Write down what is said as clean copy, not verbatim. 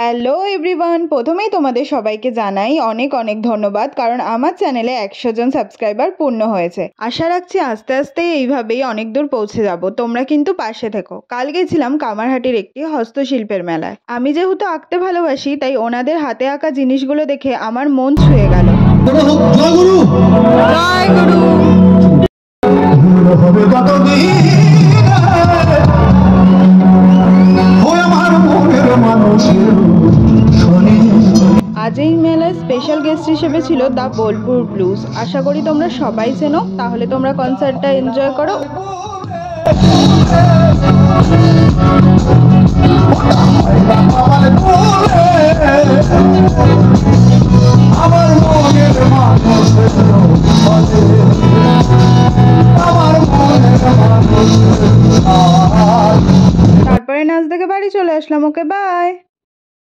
Hello everyone, প্রথমেই তোমাদের সবাইকে জানাই অনেক অনেক ধন্যবাদ, কারণ আমার চ্যানেলে 100 জন সাবস্ক্রাইবার পূর্ণ হয়েছে। আশা রাখছি আস্তে আস্তে এইভাবেই অনেক দূর পৌঁছে যাব। তোমরা কিন্তু পাশে থেকো। কাল গেছিলাম কামারহাটির একটি হস্তশিল্পের মেলায়। আমি যেহেতু আঁকতে ভালোবাসি, তাই ওনাদের হাতে আঁকা জিনিসগুলো দেখে আমার মন ছুঁয়ে গেল। জয় গুরু, জয় গুরু। আজ এই মেলায় স্পেশাল গেস্ট হিসেবে ছিল দ্য বোলপুর ব্লুজ। আশা করি তোমরা সবাই চেনো। তাহলে তোমরা কনসার্টটা এনজয় করো। তারপরে নাচ দেখে বাড়ি চলে আসলাম। Okay bye.